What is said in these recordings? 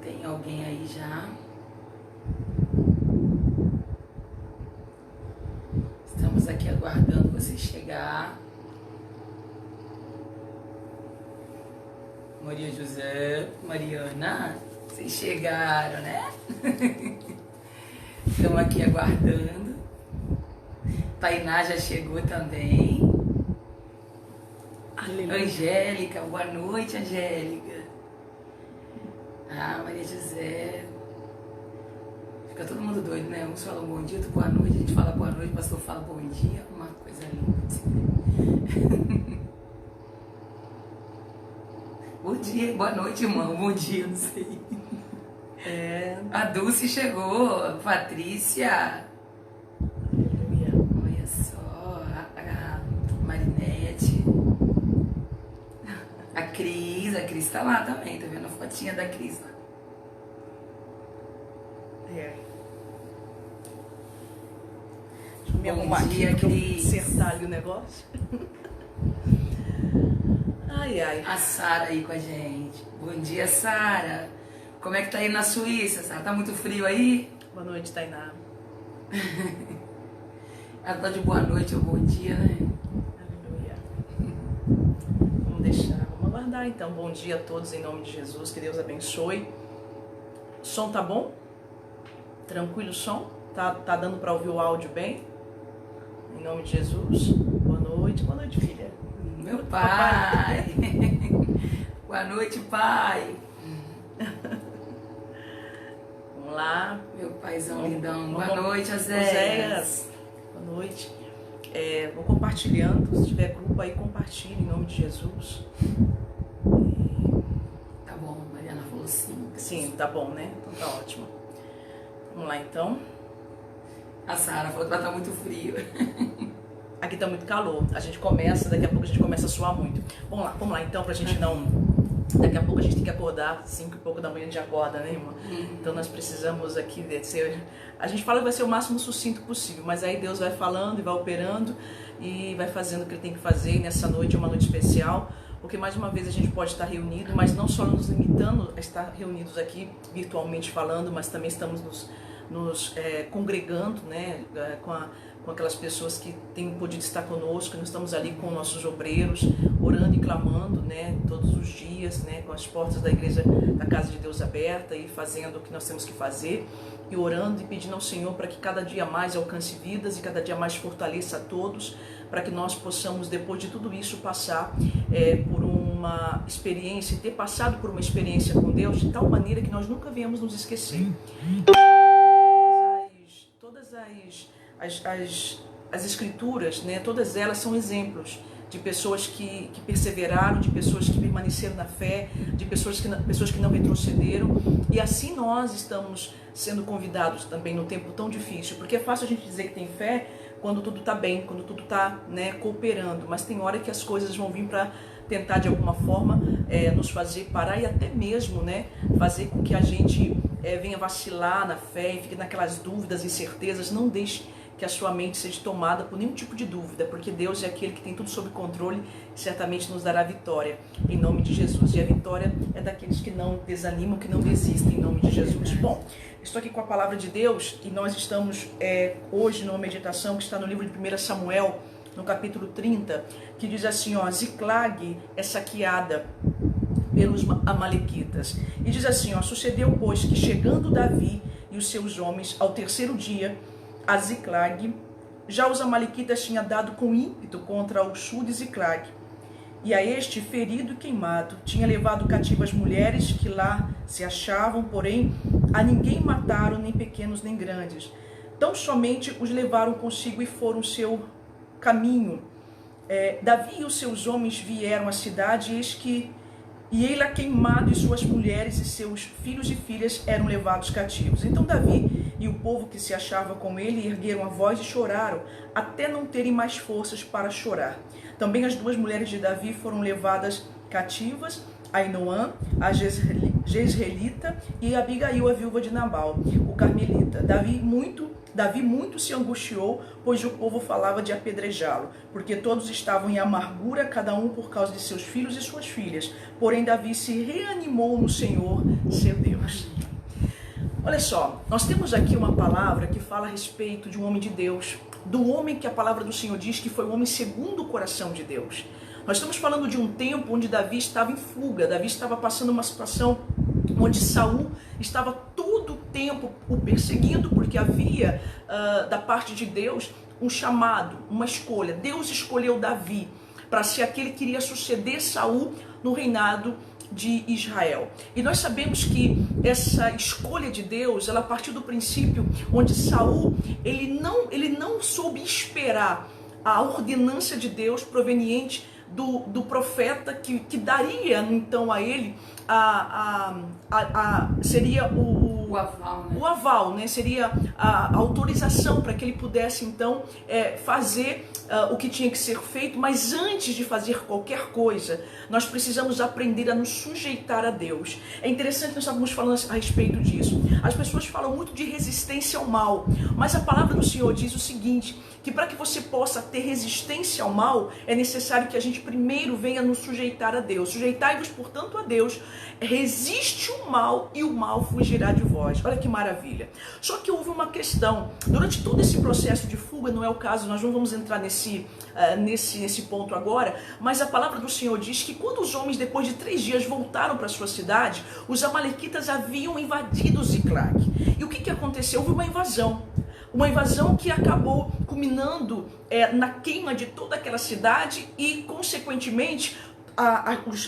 Tem alguém aí já? Estamos aqui aguardando você chegar. Maria José, Mariana, vocês chegaram, né? Estamos aqui aguardando. Tainá já chegou também. Angélica, boa noite, Angélica. Maria José. Fica todo mundo doido, né? Uns falam bom dia, outro boa noite, a gente fala boa noite, o pastor fala bom dia, uma coisa linda assim. Bom dia, boa noite, irmão, bom dia, não sei. A Dulce chegou, Patrícia. Olha só, a Marinete. A Cris tá lá também, tá vendo a fotinha da Cris lá? Deixa eu me arrumar aqui, acertar ali o negócio. Ai, ai. A Sara aí com a gente. Bom dia, Sara. Como é que tá aí na Suíça, Sara? Tá muito frio aí? Boa noite, Tainá. Ela tá de boa noite ou bom dia, né? Aleluia. Vamos aguardar então. Bom dia a todos em nome de Jesus. Que Deus abençoe. O som tá bom? Tranquilo o som? Tá dando para ouvir o áudio bem? Em nome de Jesus. Boa noite, filha. Meu pai. Boa noite, pai. Vamos lá. Meu paizão lindão. Boa noite, Azéias. Boa noite. Vou compartilhando. Se tiver grupo aí, compartilhe em nome de Jesus. Tá bom, Mariana falou sim. Sim, tá bom, né? Então tá ótimo. Vamos lá então. A Sara falou que ela tá muito frio. Aqui tá muito calor. Daqui a pouco a gente começa a suar muito. Vamos lá então, pra gente não... Daqui a pouco a gente tem que acordar, 5 e pouco da manhã a gente acorda, né, irmã? Então nós precisamos aqui descer. A gente fala que vai ser o máximo sucinto possível, mas aí Deus vai falando e vai operando e vai fazendo o que Ele tem que fazer. E nessa noite é uma noite especial, porque mais uma vez a gente pode estar reunido, mas não só nos limitando a estar reunidos aqui virtualmente falando, mas também estamos nos congregando, né, com aquelas pessoas que têm podido estar conosco. Nós estamos ali com nossos obreiros, orando e clamando, né, todos os dias, né, com as portas da igreja, da Casa de Deus aberta e fazendo o que nós temos que fazer, e orando e pedindo ao Senhor para que cada dia mais alcance vidas e cada dia mais fortaleça a todos, para que nós possamos, depois de tudo isso, passar por uma experiência, ter passado por uma experiência com Deus de tal maneira que nós nunca venhamos nos esquecer. Todas as escrituras, né, todas elas são exemplos de pessoas que perseveraram, de pessoas que permaneceram na fé, de pessoas que não retrocederam. E assim nós estamos sendo convidados também no tempo tão difícil, porque é fácil a gente dizer que tem fé quando tudo está bem, quando tudo está, né, cooperando, mas tem hora que as coisas vão vir para tentar de alguma forma nos fazer parar e até mesmo, né, fazer com que a gente venha vacilar na fé e fique naquelas dúvidas, incertezas. Não deixe que a sua mente seja tomada por nenhum tipo de dúvida, porque Deus é aquele que tem tudo sob controle e certamente nos dará vitória em nome de Jesus. E a vitória é daqueles que não desanimam, que não desistem em nome de Jesus. Bom, estou aqui com a palavra de Deus e nós estamos hoje numa meditação que está no livro de 1 Samuel, no capítulo 30, que diz assim, ó: Ziclag é saqueada pelos amalequitas. E diz assim, ó: sucedeu, pois, que chegando Davi e os seus homens ao terceiro dia a Ziclag, já os amalequitas tinham dado com ímpeto contra o sul de Ziclag. E a este, ferido e queimado, tinha levado cativo as mulheres que lá se achavam, porém a ninguém mataram, nem pequenos nem grandes. Tão somente os levaram consigo e foram seu caminho. Davi e os seus homens vieram à cidade, e ele queimado, e suas mulheres e seus filhos e filhas eram levados cativos. Então Davi e o povo que se achava com ele ergueram a voz e choraram, até não terem mais forças para chorar. Também as duas mulheres de Davi foram levadas cativas, Ainoã, a Jezreelita, e Abigail, a viúva de Nabal, o Carmelita. Davi muito Davi muito se angustiou, pois o povo falava de apedrejá-lo, porque todos estavam em amargura, cada um por causa de seus filhos e suas filhas. Porém, Davi se reanimou no Senhor, seu Deus. Olha só, nós temos aqui uma palavra que fala a respeito de um homem de Deus, do homem que a palavra do Senhor diz que foi o homem segundo o coração de Deus. Nós estamos falando de um tempo onde Davi estava em fuga, Davi estava passando uma situação onde Saul estava todo o tempo o perseguindo, porque havia da parte de Deus um chamado, uma escolha. Deus escolheu Davi para ser aquele que iria suceder Saul no reinado de Israel. E nós sabemos que essa escolha de Deus, ela partiu do princípio onde Saul, ele não soube esperar a ordenança de Deus proveniente do profeta que daria então a ele seria o aval, né? O aval, né? Seria a autorização para que ele pudesse então fazer o que tinha que ser feito. Mas antes de fazer qualquer coisa, nós precisamos aprender a nos sujeitar a Deus. É interessante, nós estávamos falando a respeito disso. As pessoas falam muito de resistência ao mal, mas a palavra do Senhor diz o seguinte, que para que você possa ter resistência ao mal, é necessário que a gente primeiro venha nos sujeitar a Deus. Sujeitai-vos, portanto, a Deus. Resiste o mal e o mal fugirá de vós. Olha que maravilha. Só que houve uma questão. Durante todo esse processo de fuga, não é o caso, nós não vamos entrar nesse ponto agora, mas a palavra do Senhor diz que quando os homens, depois de 3 dias, voltaram para sua cidade, os amalequitas haviam invadido Ziclag. E o que aconteceu? Houve uma invasão. Uma invasão que acabou culminando na queima de toda aquela cidade e, consequentemente,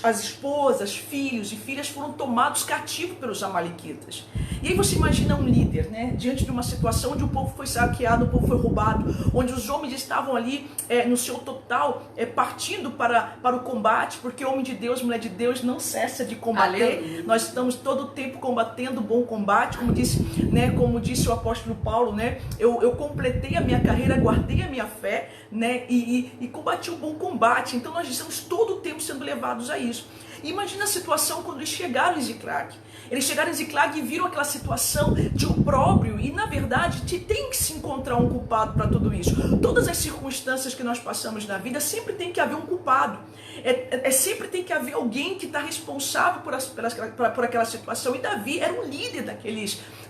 as esposas, filhos e filhas foram tomados cativos pelos amalequitas. E aí você imagina um líder, né, diante de uma situação onde o povo foi saqueado, o povo foi roubado, onde os homens estavam ali no seu total partindo para o combate, porque homem de Deus, mulher de Deus não cessa de combater. Aleluia. Nós estamos todo o tempo combatendo o bom combate, como disse o apóstolo Paulo, né, eu completei a minha carreira, guardei a minha fé, né, e combati o bom combate. Então nós estamos todo o tempo sendo levados a isso. E imagina a situação quando eles chegaram em Ziclag. Eles chegaram em Ziclag e viram aquela situação de opróbrio e, na verdade, tem que se encontrar um culpado para tudo isso. Todas as circunstâncias que nós passamos na vida, sempre tem que haver um culpado. Sempre tem que haver alguém que está responsável por aquela situação. E Davi era um líder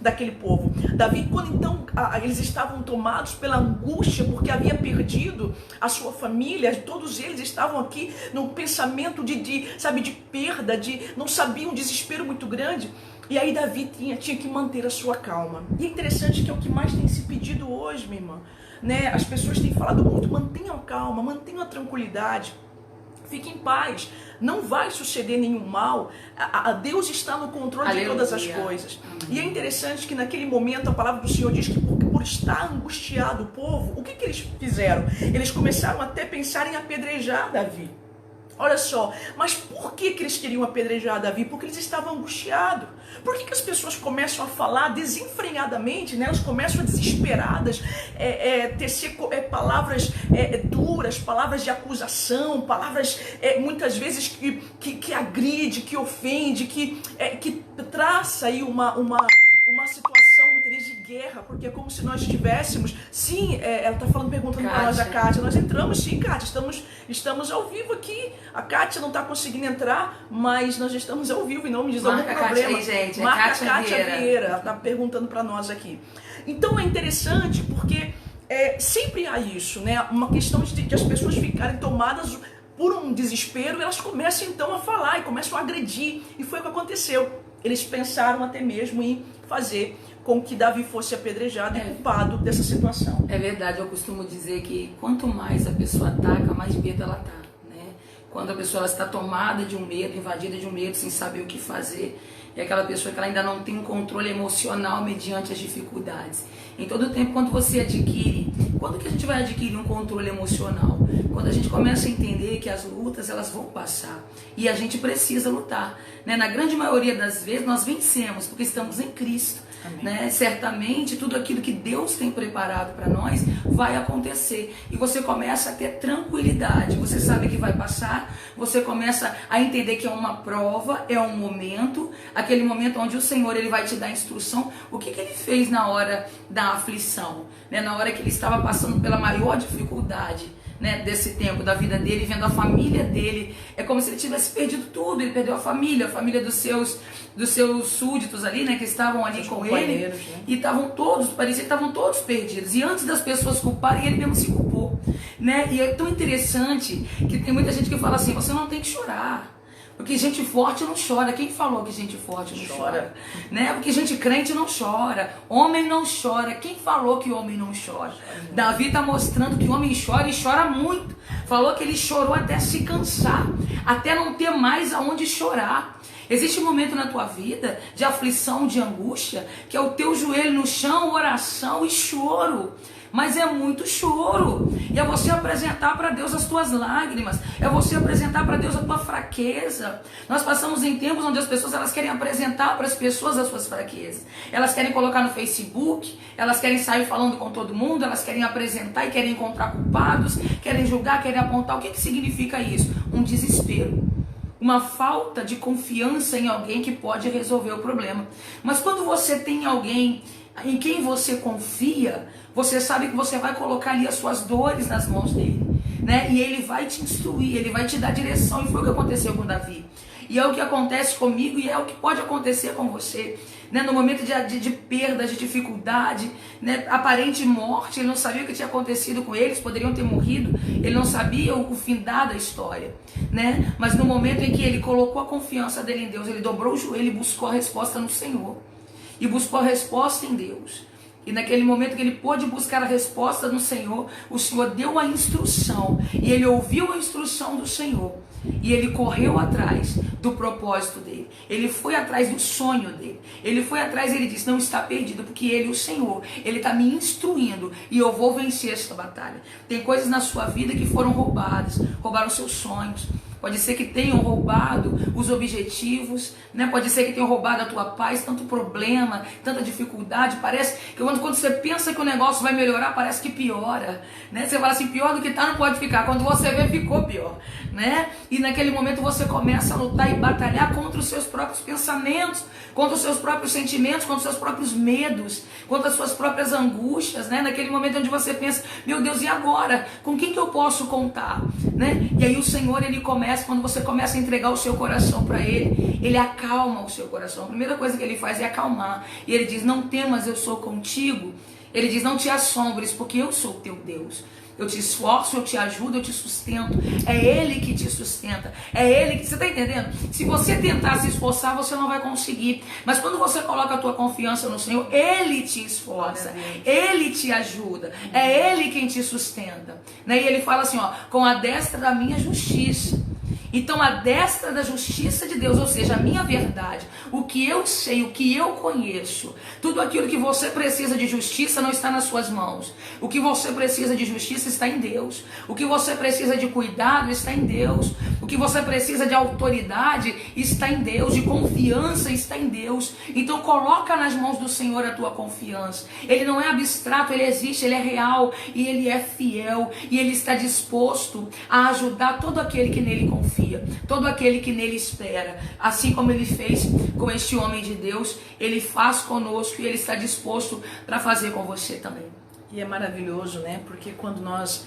daquele povo. Davi, quando então eles estavam tomados pela angústia, porque havia perdido a sua família, todos eles estavam aqui num pensamento de perda, não sabiam, um desespero muito grande. E aí Davi tinha que manter a sua calma. E é interessante que é o que mais tem se pedido hoje, minha irmã, né? As pessoas têm falado muito, mantenham a calma, mantenham a tranquilidade. Fique em paz, não vai suceder nenhum mal, Deus está no controle Aleluia. De todas as coisas. E é interessante que naquele momento a palavra do Senhor diz que por estar angustiado o povo, o que eles fizeram? Eles começaram até a pensar em apedrejar Davi. Olha só, mas por que eles queriam apedrejar Davi? Porque eles estavam angustiados. Por que as pessoas começam a falar desenfreadamente, né? Elas começam a desesperadas, tecer palavras duras, palavras de acusação, palavras muitas vezes que agride, que ofende, que traça aí uma situação muitas vezes de guerra, porque é como se nós estivéssemos, sim, ela está perguntando para nós, a Kátia, nós entramos sim, Kátia, estamos ao vivo aqui, a Kátia não está conseguindo entrar, mas nós estamos ao vivo e não me diz algum problema. Aí, gente, Marca a Kátia Vieira, ela está perguntando para nós aqui. Então é interessante porque sempre há isso, né? Uma questão de as pessoas ficarem tomadas por um desespero, elas começam então a falar e começam a agredir, e foi o que aconteceu. Eles pensaram até mesmo em fazer com que Davi fosse apedrejado e culpado dessa situação. É verdade, eu costumo dizer que quanto mais a pessoa ataca, mais medo ela tá, né? Quando a pessoa está tomada de um medo, invadida de um medo, sem saber o que fazer, é aquela pessoa que ela ainda não tem um controle emocional mediante as dificuldades. Em todo tempo, quando que a gente vai adquirir um controle emocional? Quando a gente começa a entender que as lutas, elas vão passar e a gente precisa lutar, né? Na grande maioria das vezes nós vencemos porque estamos em Cristo. né? Certamente tudo aquilo que Deus tem preparado para nós vai acontecer. E você começa a ter tranquilidade. Você sabe que vai passar. Você começa a entender que é uma prova, é um momento. Aquele momento onde o Senhor ele vai te dar instrução. O que ele fez na hora da aflição? Né? Na hora que ele estava passando pela maior dificuldade, né, desse tempo da vida dele, vendo a família dele, é como se ele tivesse perdido tudo. Ele perdeu a família dos seus súditos ali, né, que estavam ali com ele, né? E estavam todos, parecia que estavam todos perdidos, e antes das pessoas culparem, ele mesmo se culpou, né? E é tão interessante que tem muita gente que fala assim: você não tem que chorar, porque gente forte não chora. Quem falou que gente forte não chora? Né? Porque gente crente não chora. Homem não chora. Quem falou que homem não chora? Davi está mostrando que homem chora, e chora muito. Falou que ele chorou até se cansar, até não ter mais aonde chorar. Existe um momento na tua vida de aflição, de angústia, que é o teu joelho no chão, oração e choro. Mas é muito choro. E é você apresentar para Deus as tuas lágrimas. É você apresentar para Deus a tua fraqueza. Nós passamos em tempos onde as pessoas elas querem apresentar para as pessoas as suas fraquezas. Elas querem colocar no Facebook, elas querem sair falando com todo mundo, elas querem apresentar e querem encontrar culpados, querem julgar, querem apontar. O que significa isso? Um desespero. Uma falta de confiança em alguém que pode resolver o problema. Mas quando você tem alguém em quem você confia, você sabe que você vai colocar ali as suas dores nas mãos dele, né? E ele vai te instruir, ele vai te dar direção. E foi o que aconteceu com Davi. E é o que acontece comigo, e é o que pode acontecer com você, né? No momento de perda, de dificuldade, né? Aparente morte, ele não sabia o que tinha acontecido com eles, poderiam ter morrido, ele não sabia o findar da história, né? Mas no momento em que ele colocou a confiança dele em Deus, ele dobrou o joelho e buscou a resposta no Senhor, e buscou a resposta em Deus. E naquele momento que ele pôde buscar a resposta no Senhor, o Senhor deu a instrução, e ele ouviu a instrução do Senhor, e ele correu atrás do propósito dele, ele foi atrás do sonho dele, ele foi atrás e ele disse: não está perdido, porque ele, o Senhor, ele está me instruindo, e eu vou vencer essa batalha. Tem coisas na sua vida que foram roubadas, roubaram seus sonhos. Pode ser que tenham roubado os objetivos, né? Pode ser que tenham roubado a tua paz, tanto problema, tanta dificuldade. Parece que quando você pensa que o negócio vai melhorar, parece que piora, né? Você fala assim: pior do que tá não pode ficar. Quando você vê, ficou pior, né? E naquele momento você começa a lutar e batalhar contra os seus próprios pensamentos, contra os seus próprios sentimentos, contra os seus próprios medos, contra as suas próprias angústias, né? Naquele momento onde você pensa: meu Deus, e agora? Com quem que eu posso contar, né? E aí o Senhor, ele começa, quando você começa a entregar o seu coração para ele, ele acalma o seu coração. A primeira coisa que ele faz é acalmar. E ele diz: não temas, eu sou contigo. Ele diz: não te assombres, porque eu sou teu Deus. Eu te esforço, eu te ajudo, eu te sustento. É Ele que te sustenta. É Ele que... Você está entendendo? Se você tentar se esforçar, você não vai conseguir. Mas quando você coloca a tua confiança no Senhor, Ele te esforça. Ele te ajuda. É Ele quem te sustenta. Né? E Ele fala assim, ó: com a destra da minha justiça. Então a destra da justiça de Deus, ou seja, a minha verdade, o que eu sei, o que eu conheço, tudo aquilo que você precisa de justiça não está nas suas mãos. O que você precisa de justiça está em Deus. O que você precisa de cuidado está em Deus. O que você precisa de autoridade está em Deus, de confiança está em Deus. Então coloca nas mãos do Senhor a tua confiança. Ele não é abstrato, Ele existe, Ele é real e Ele é fiel. E Ele está disposto a ajudar todo aquele que nele confia, todo aquele que nele espera. Assim como Ele fez com este homem de Deus, Ele faz conosco e Ele está disposto para fazer com você também. E é maravilhoso, né? Porque quando nós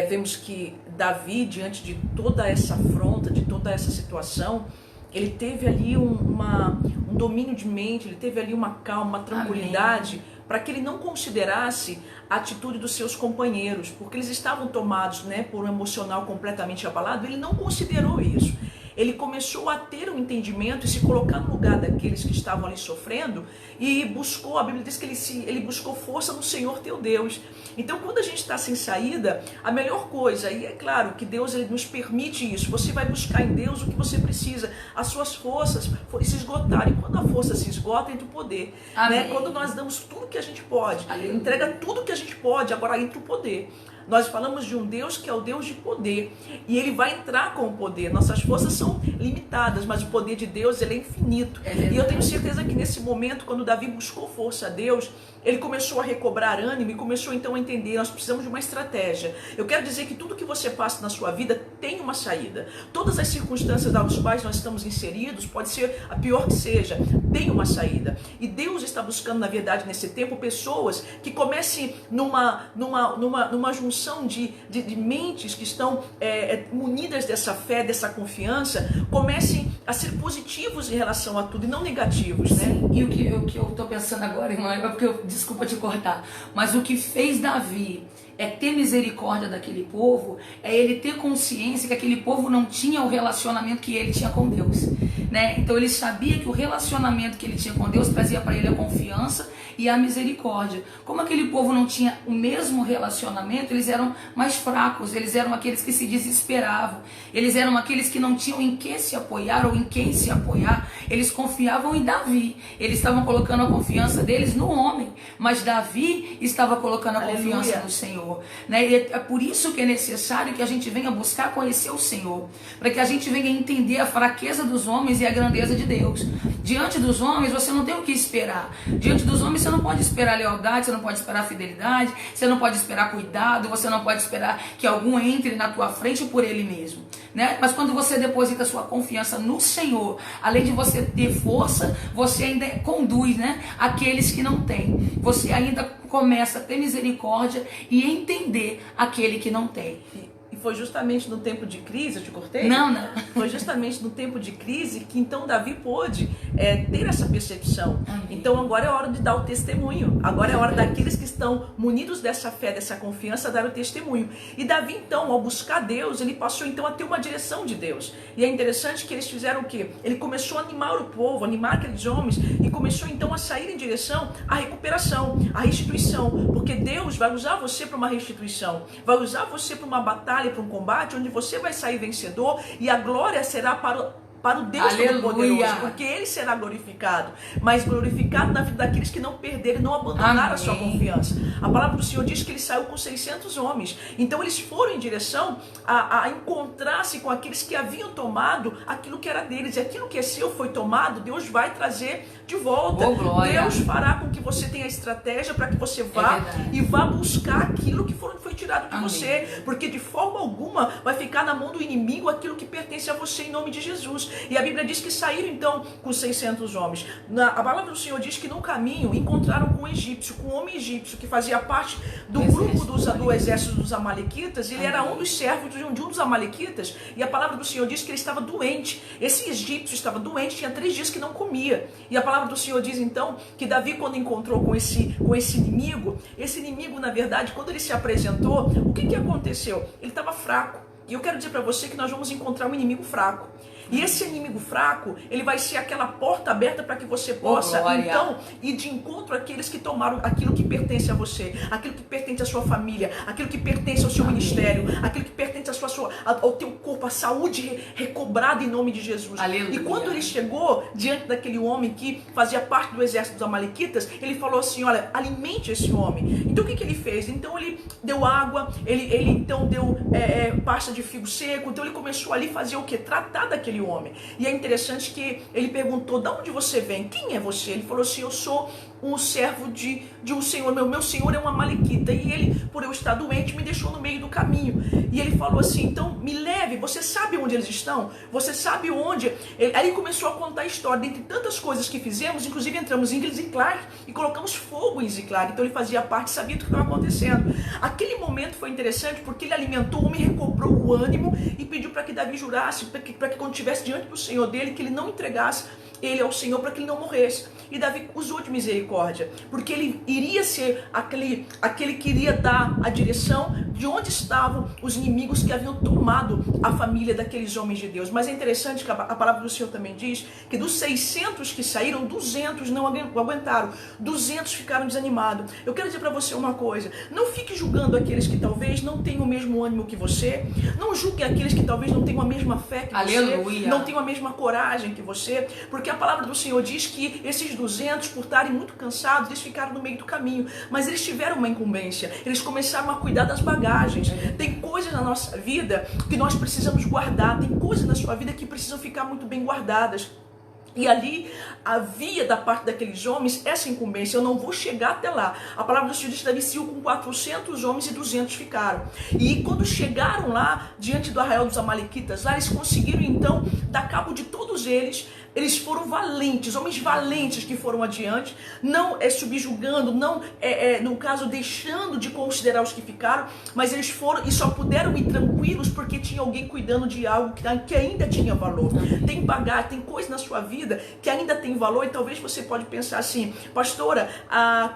vemos que Davi, diante de toda essa afronta, de toda essa situação, ele teve ali um domínio de mente, ele teve ali uma calma, uma tranquilidade, para que ele não considerasse a atitude dos seus companheiros, porque eles estavam tomados, né, por um emocional completamente abalado. Ele não considerou isso. Ele começou a ter um entendimento e se colocar no lugar daqueles que estavam ali sofrendo, e buscou, a Bíblia diz que ele buscou força no Senhor teu Deus. Então, quando a gente está sem saída, a melhor coisa, e é claro que Deus, ele nos permite isso, você vai buscar em Deus o que você precisa, as suas forças se esgotarem. Quando a força se esgota, entra o poder, né? Quando nós damos tudo que a gente pode, entrega tudo que a gente pode, agora entra o poder. Nós falamos de um Deus que é o Deus de poder, e ele vai entrar com o poder. Nossas forças são limitadas, mas o poder de Deus, ele é infinito. E eu tenho certeza que nesse momento, quando Davi buscou força a Deus, ele começou a recobrar ânimo e começou então a entender, nós precisamos de uma estratégia. Eu quero dizer que tudo que você passa na sua vida tem uma saída. Todas as circunstâncias das quais nós estamos inseridos, pode ser a pior que seja, tem uma saída. E Deus está buscando, na verdade, nesse tempo, pessoas que comecem numa junção de mentes que estão munidas dessa fé, dessa confiança, comecem a ser positivos em relação a tudo e não negativos, né? Sim, e o que eu estou pensando agora, irmã, é porque desculpa te cortar, mas o que fez Davi ter misericórdia daquele povo, é ele ter consciência que aquele povo não tinha o relacionamento que ele tinha com Deus, né? Então ele sabia que o relacionamento que ele tinha com Deus trazia para ele a confiança e a misericórdia. Como aquele povo não tinha o mesmo relacionamento, eles eram mais fracos, eles eram aqueles que se desesperavam, eles eram aqueles que não tinham em que se apoiar ou em quem se apoiar. Eles confiavam em Davi, eles estavam colocando a confiança deles no homem, mas Davi estava colocando a confiança no Senhor. Né? E é por isso que é necessário que a gente venha buscar conhecer o Senhor, para que a gente venha entender a fraqueza dos homens e a grandeza de Deus. Diante dos homens você não tem o que esperar. Diante dos homens você não pode esperar lealdade, você não pode esperar fidelidade, você não pode esperar cuidado, você não pode esperar que algum entre na tua frente por ele mesmo, né? Mas quando você deposita sua confiança no Senhor, além de você ter força, você ainda conduz, né, aqueles que não têm. Você ainda começa a ter misericórdia e entender aquele que não tem. E foi justamente no tempo de crise, eu te cortei? Não. Foi justamente no tempo de crise que então Davi pôde ter essa percepção. Amém. Então agora é hora de dar o testemunho. Agora é hora daqueles que estão munidos dessa fé, dessa confiança, dar o testemunho. E Davi então, ao buscar Deus, ele passou então a ter uma direção de Deus. E é interessante que eles fizeram o quê? Ele começou a animar o povo, animar aqueles homens, e começou então a sair em direção à recuperação, à restituição. Porque Deus vai usar você para uma restituição, vai usar você para uma batalha, para um combate, onde você vai sair vencedor, e a glória será para o Deus Todo-Poderoso, porque Ele será glorificado, mas glorificado na vida daqueles que não perderam e não abandonaram Amém. A sua confiança. A palavra do Senhor diz que Ele saiu com 600 homens, então eles foram em direção a encontrar-se com aqueles que haviam tomado aquilo que era deles, e aquilo que é seu foi tomado, Deus vai trazer de volta. Deus fará com que você tenha estratégia para que você vá e vá buscar aquilo que foi tirado de Amém. Você, porque de forma alguma vai ficar na mão do inimigo aquilo que pertence a você, em nome de Jesus. E a Bíblia diz que saíram então com 600 homens. A palavra do Senhor diz que no caminho encontraram com um egípcio, com um homem egípcio que fazia parte do grupo do exército dos amalequitas. Ele era um dos servos de um dos amalequitas, e a palavra do Senhor diz que ele estava doente. Esse egípcio estava doente, tinha 3 dias que não comia. E a palavra do Senhor diz então que Davi, quando encontrou com esse inimigo, na verdade, quando ele se apresentou, o que aconteceu? Ele estava fraco. E eu quero dizer para você que nós vamos encontrar um inimigo fraco. E esse inimigo fraco, ele vai ser aquela porta aberta para que você possa, então, ir de encontro àqueles que tomaram aquilo que pertence a você, aquilo que pertence à sua família, aquilo que pertence ao seu ministério, aquilo que pertence ao teu corpo, a saúde recobrada em nome de Jesus. Aleluia. E quando ele chegou diante daquele homem que fazia parte do exército dos amalequitas, ele falou assim: olha, alimente esse homem. Então o que ele fez? Então ele deu água, ele então deu pasta de figo seco, então ele começou ali a fazer o que? Tratar daquele homem. E é interessante que ele perguntou: de onde você vem? Quem é você? Ele falou assim: eu sou um servo de um senhor, meu senhor é um amalequita, e ele, por eu estar doente, me deixou no meio do caminho. E ele falou assim: então me leve, você sabe onde eles estão? Você sabe onde? Aí ele começou a contar a história, dentre tantas coisas que fizemos, inclusive entramos em Ziclag e colocamos fogo em Ziclag. Então ele fazia parte, sabia do que estava acontecendo. Aquele momento foi interessante porque ele alimentou o homem, recobrou o ânimo e pediu para que Davi jurasse, para que quando estivesse diante do Senhor dele, que ele não entregasse ele ao Senhor, para que ele não morresse. E Davi usou de misericórdia, porque ele iria ser aquele que iria dar a direção de onde estavam os inimigos que haviam tomado a família daqueles homens de Deus. Mas é interessante que a palavra do Senhor também diz que dos 600 que saíram, 200 não aguentaram, 200 ficaram desanimados. Eu quero dizer para você uma coisa: não fique julgando aqueles que talvez não tenham o mesmo ânimo que você, não julgue aqueles que talvez não tenham a mesma fé que você, não tenham a mesma coragem que você, porque a palavra do Senhor diz que esses 200, por estarem muito cansados, eles ficaram no meio do caminho, mas eles tiveram uma incumbência, eles começaram a cuidar das bagagens bagagens, tem coisas na nossa vida que nós precisamos guardar, tem coisas na sua vida que precisam ficar muito bem guardadas. E ali havia da parte daqueles homens essa incumbência: eu não vou chegar até lá. A palavra do Senhor diz que Davi saiu com 400 homens e 200 ficaram. E quando chegaram lá, diante do arraial dos amalequitas, lá eles conseguiram então dar cabo de todos eles. Eles foram valentes, homens valentes que foram adiante, não subjugando, não, no caso, deixando de considerar os que ficaram, mas eles foram e só puderam ir tranquilos porque tinha alguém cuidando de algo que ainda tinha valor. Tem bagagem, tem coisa na sua vida que ainda tem valor, e talvez você pode pensar assim: pastora,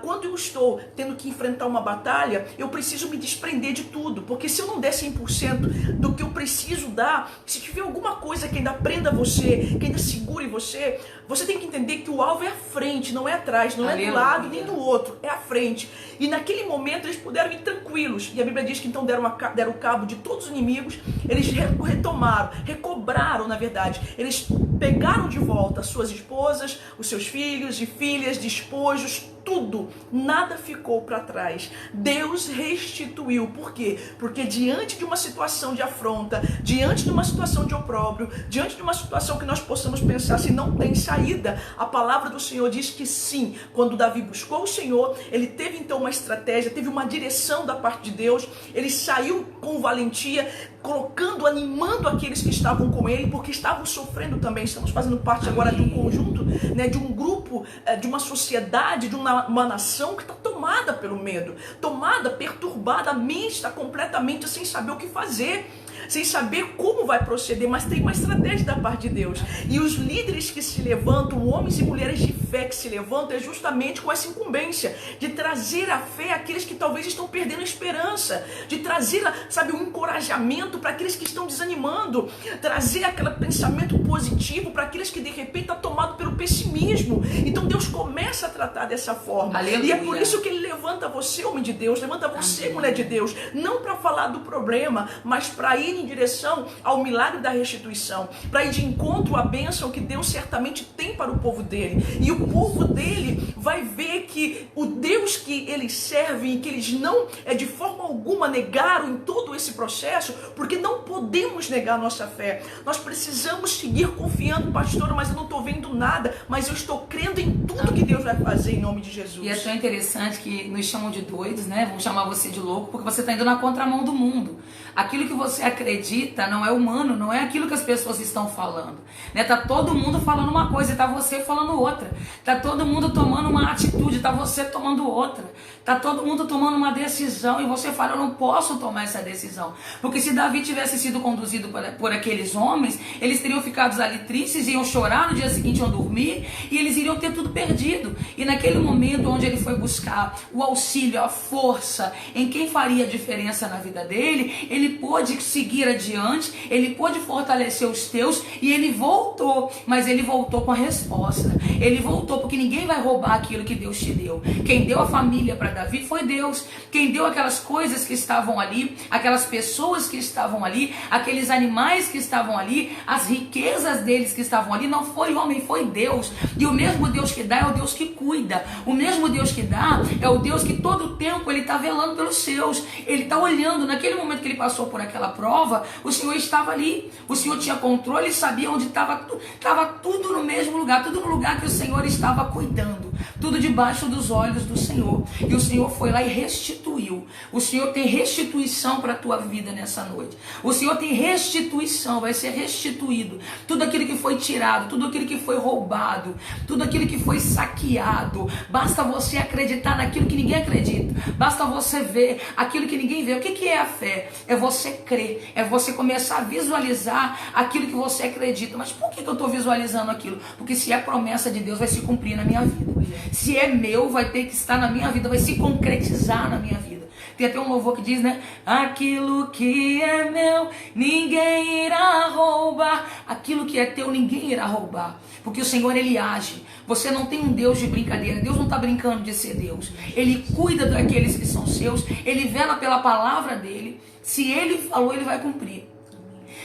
quando eu estou tendo que enfrentar uma batalha, eu preciso me desprender de tudo, porque se eu não der 100% do que eu preciso dar, se tiver alguma coisa que ainda prenda você, que ainda segure você, você tem que entender que o alvo é a frente, não é atrás, não é do lado nem do outro, é a frente. E naquele momento eles puderam ir tranquilos, e a Bíblia diz que então deram cabo de todos os inimigos. Eles retomaram, recobraram, na verdade, eles pegaram de volta as suas esposas, os seus filhos e filhas, despojos, tudo, nada ficou para trás. Deus restituiu. Por quê? Porque diante de uma situação de afronta, diante de uma situação de opróbrio, diante de uma situação que nós possamos pensar se não tem saída, a palavra do Senhor diz que sim. Quando Davi buscou o Senhor, ele teve então uma estratégia, teve uma direção da parte de Deus, ele saiu com valentia, colocando, animando aqueles que estavam com ele, porque estavam sofrendo também. Estamos fazendo parte agora de um conjunto, né, de um grupo, de uma sociedade, de uma nação que está tomada pelo medo, tomada, perturbada, a mente está completamente sem saber o que fazer, sem saber como vai proceder, mas tem uma estratégia da parte de Deus. E os líderes que se levantam, homens e mulheres de fé que se levantam, é justamente com essa incumbência de trazer a fé àqueles que talvez estão perdendo a esperança, de trazer, sabe, um encorajamento para aqueles que estão desanimando, trazer aquele pensamento positivo para aqueles que de repente estão tomados pelo pessimismo. Então Deus começa a tratar dessa forma. Aleluia. E é por isso que Ele levanta você, homem de Deus, levanta você, mulher de Deus, não para falar do problema, mas para ir em direção ao milagre da restituição, para ir de encontro à bênção que Deus certamente tem para o povo dele. E o povo dele vai ver que o Deus que eles servem, que eles não de forma alguma negaram em todo esse processo, porque não podemos negar a nossa fé. Nós precisamos seguir confiando, pastora, mas eu não estou vendo nada, mas eu estou crendo em tudo que Deus vai fazer em nome de Jesus. E é tão interessante que nos chamam de doidos, né? Vão chamar você de louco, porque você está indo na contramão do mundo. Aquilo que você acredita não é humano, não é aquilo que as pessoas estão falando, né? Tá todo mundo falando uma coisa e tá você falando outra. Tá todo mundo tomando uma atitude, tá você tomando outra. Tá todo mundo tomando uma decisão e você fala: eu não posso tomar essa decisão. Porque se Davi tivesse sido conduzido por aqueles homens, eles teriam ficado ali tristes, iam chorar, no dia seguinte iam dormir e eles iriam ter tudo perdido. E naquele momento onde ele foi buscar o auxílio, a força em quem faria a diferença na vida dele, ele pôde seguir adiante, ele pôde fortalecer os teus e ele voltou. Mas ele voltou com a resposta. Ele voltou porque ninguém vai roubar aquilo que Deus te deu. Quem deu a família para Davi foi Deus. Quem deu aquelas coisas que estavam ali, aquelas pessoas que estavam ali, aqueles animais que estavam ali, as riquezas deles que estavam ali, não foi homem, foi Deus. E o mesmo Deus que dá é o Deus que cuida. O mesmo Deus que dá é o Deus que todo o tempo ele está velando pelos seus. Ele está olhando. Naquele momento que ele passou por aquela prova, o Senhor estava ali. O Senhor tinha controle e sabia onde estava tudo no mesmo lugar, tudo no lugar que o Senhor estava cuidando, tudo debaixo dos olhos do Senhor. E o Senhor foi lá e restituiu. O Senhor tem restituição para a tua vida nessa noite. O Senhor tem restituição, vai ser restituído. Tudo aquilo que foi tirado, tudo aquilo que foi roubado, tudo aquilo que foi saqueado. Basta você acreditar naquilo que ninguém acredita. Basta você ver aquilo que ninguém vê. O que é a fé? É você crer, é você começar a visualizar aquilo que você acredita. Mas por que eu estou visualizando aquilo? Porque se é promessa de Deus, vai se cumprir na minha vida. Se é meu, vai ter que estar na minha vida, vai se concretizar na minha vida. Tem até um louvor que diz, né? Aquilo que é meu, ninguém irá roubar. Aquilo que é teu, ninguém irá roubar. Porque o Senhor, Ele age. Você não tem um Deus de brincadeira. Deus não está brincando de ser Deus. Ele cuida daqueles que são seus. Ele vela pela palavra dEle. Se Ele falou, Ele vai cumprir.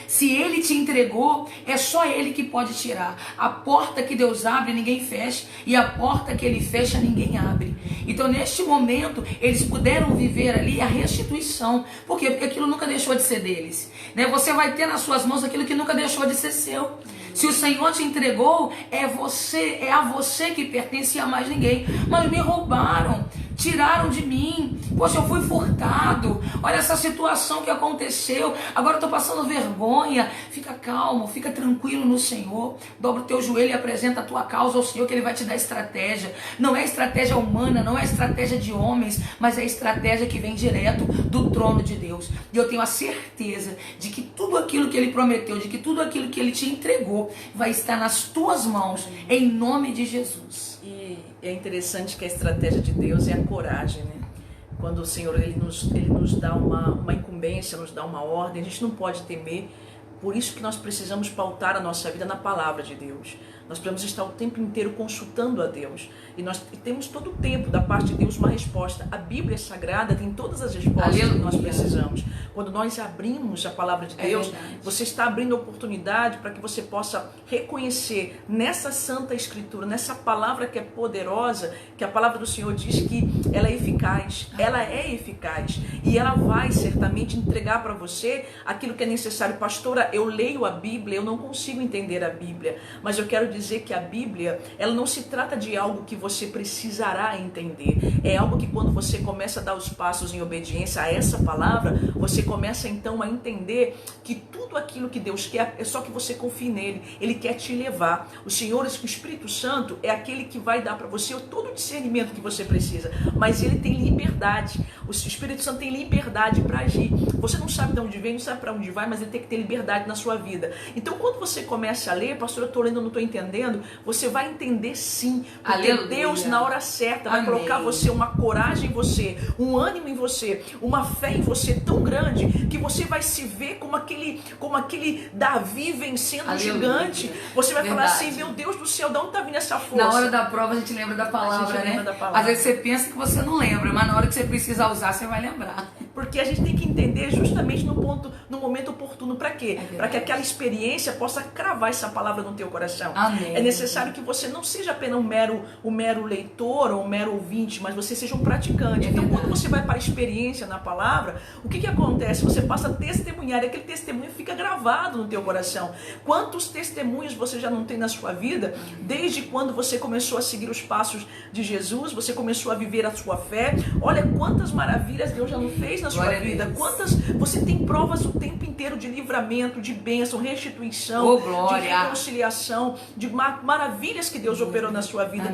Se Ele te entregou, é só Ele que pode tirar. A porta que Deus abre, ninguém fecha. E a porta que Ele fecha, ninguém abre. Então, neste momento, eles puderam viver ali a restituição. Por quê? Porque aquilo nunca deixou de ser deles. Né? Você vai ter nas suas mãos aquilo que nunca deixou de ser seu. Se o Senhor te entregou, é a você que pertence, a mais ninguém. Mas me roubaram, tiraram de mim. Poxa, eu fui furtado. Olha essa situação que aconteceu. Agora eu estou passando vergonha. Fica calmo, fica tranquilo no Senhor. Dobra o teu joelho e apresenta a tua causa ao Senhor, que Ele vai te dar estratégia. Não é estratégia humana, não é estratégia de homens, mas é estratégia que vem direto do trono de Deus. E eu tenho a certeza de que tudo aquilo que Ele prometeu, de que tudo aquilo que Ele te entregou, vai estar nas tuas mãos, em nome de Jesus. E é interessante que a estratégia de Deus é a coragem, né? Quando o Senhor ele nos dá uma incumbência, nos dá uma ordem, a gente não pode temer. Por isso que nós precisamos pautar a nossa vida na palavra de Deus. Nós precisamos estar o tempo inteiro consultando a Deus. E nós temos todo o tempo da parte de Deus uma resposta. A Bíblia Sagrada tem todas as respostas que nós precisamos. Quando nós abrimos a palavra de Deus, você está abrindo a oportunidade para que você possa reconhecer nessa Santa Escritura, nessa palavra que é poderosa, que a palavra do Senhor diz que ela é eficaz. Ela é eficaz. E ela vai certamente entregar para você aquilo que é necessário. Pastora, eu leio a Bíblia, eu não consigo entender a Bíblia, mas eu quero dizer que a Bíblia, ela não se trata de algo que você precisará entender. É algo que quando você começa a dar os passos em obediência a essa palavra, você começa então a entender que tudo aquilo que Deus quer é só que você confie nele. Ele quer te levar. O Senhor, o Espírito Santo, é aquele que vai dar para você todo o discernimento que você precisa, mas ele tem liberdade. O Espírito Santo tem liberdade para agir. Você não sabe de onde vem, não sabe para onde vai, mas ele tem que ter liberdade na sua vida. Então, quando você começa a ler, pastor, eu estou lendo, eu não estou entendendo, você vai entender sim, porque Aleluia. Deus, na hora certa, vai colocar você, uma coragem em você, um ânimo em você, uma fé em você tão grande, que você vai se ver como aquele Davi vencendo o gigante. Você vai falar assim, meu Deus do céu, de onde está vindo essa força? Na hora da prova a gente lembra da palavra, né? Às vezes você pensa que você não lembra, mas na hora que você precisa usar, você vai lembrar. Porque a gente tem que entender justamente no momento oportuno. Para quê? Para que aquela experiência possa cravar essa palavra no teu coração. Amém. É necessário que você não seja apenas um mero leitor ou um mero ouvinte, mas você seja um praticante. Então, quando você vai para a experiência na palavra, o que acontece? Você passa a testemunhar, e aquele testemunho fica gravado no teu coração. Quantos testemunhos você já não tem na sua vida, desde quando você começou a seguir os passos de Jesus, você começou a viver a sua fé? Olha quantas maravilhas Deus já não fez na sua vida. Quantas você tem provas o tempo inteiro de livramento, de bênção, restituição, de reconciliação, de maravilhas que Deus operou na sua vida.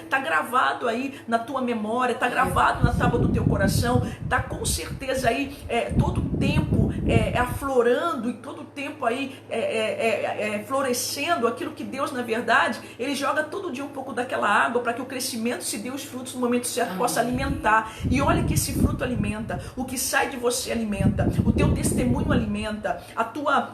Tá gravado aí na tua memória, tá gravado na tábua do teu coração, tá com certeza aí todo o tempo aflorando e todo o tempo aí florescendo aquilo que Deus, na verdade, Ele joga todo dia um pouco daquela água para que o crescimento se dê os frutos no momento certo, possa alimentar. E olha que esse fruto alimenta, o que sai de você alimenta, o teu testemunho alimenta, a tua